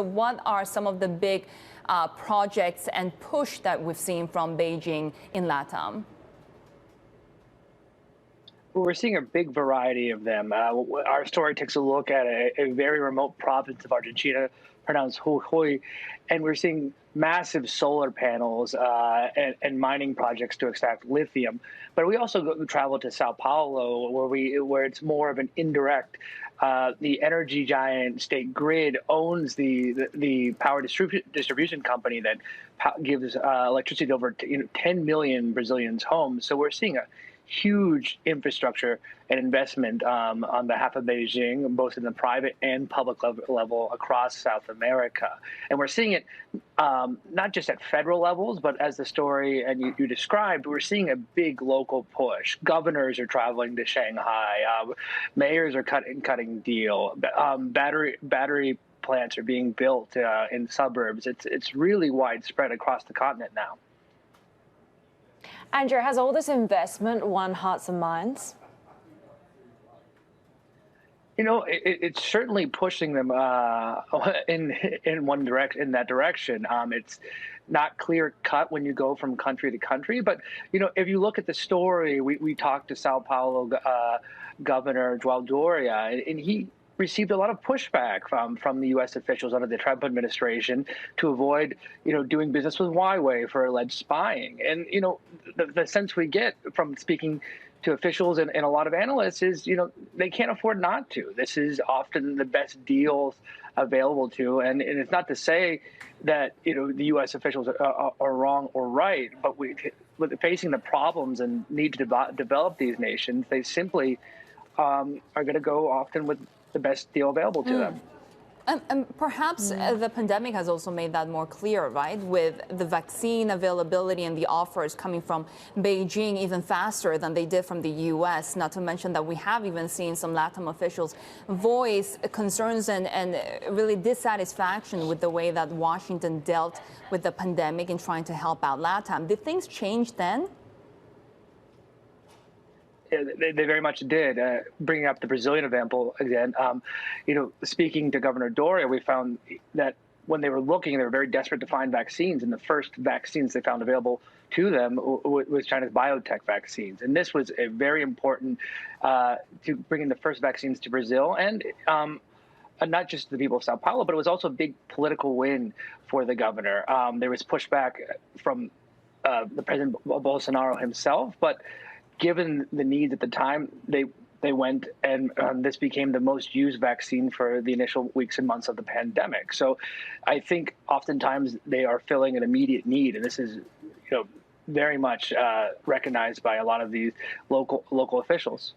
What are some of the big projects and push that we've seen from Beijing in LATAM? We're seeing a big variety of them. Our story takes a look at a very remote province of Argentina, pronounced Jujuy, and we're seeing massive solar panels and mining projects to extract lithium. But we also travel to Sao Paulo, where it's more of an indirect. The energy giant State Grid owns the power distribution company that gives electricity to over 10 million Brazilians' homes. So we're seeing a huge infrastructure and investment on behalf of Beijing, both in the private and public level across South America. And we're seeing it not just at federal levels, but as the story and you described, we're seeing a big local push. Governors are traveling to Shanghai. Mayors are cutting deal. Battery plants are being built in suburbs. It's really widespread across the continent now. Andrew, has all this investment won hearts and minds? You know, it's certainly pushing them in that direction. It's not clear cut when you go from country to country, but if you look at the story, we talked to Sao Paulo Governor João Doria, and he received a lot of pushback from the U.S. officials under the Trump administration to avoid, doing business with Huawei for alleged spying. And, the sense we get from speaking to officials and a lot of analysts is, they can't afford not to. This is often the best deals available to. And it's not to say that, the U.S. officials are wrong or right, but with facing the problems and need to develop these nations, they simply are going to go often with the best deal available to them. And perhaps the pandemic has also made that more clear, right? With the vaccine availability and the offers coming from Beijing even faster than they did from the U.S., not to mention that we have even seen some LATAM officials voice concerns and really dissatisfaction with the way that Washington dealt with the pandemic and trying to help out LATAM. Did things change then? They very much did. Bringing up the Brazilian example again, speaking to Governor Doria, we found that when they were looking, they were very desperate to find vaccines, and the first vaccines they found available to them was China's biotech vaccines. And this was a very important to bringing the first vaccines to Brazil, and not just the people of Sao Paulo, but it was also a big political win for the governor. There was pushback from the President Bolsonaro himself, but given the needs at the time, they went and this became the most used vaccine for the initial weeks and months of the pandemic. So I think oftentimes they are filling an immediate need, and this is very much recognized by a lot of these local officials.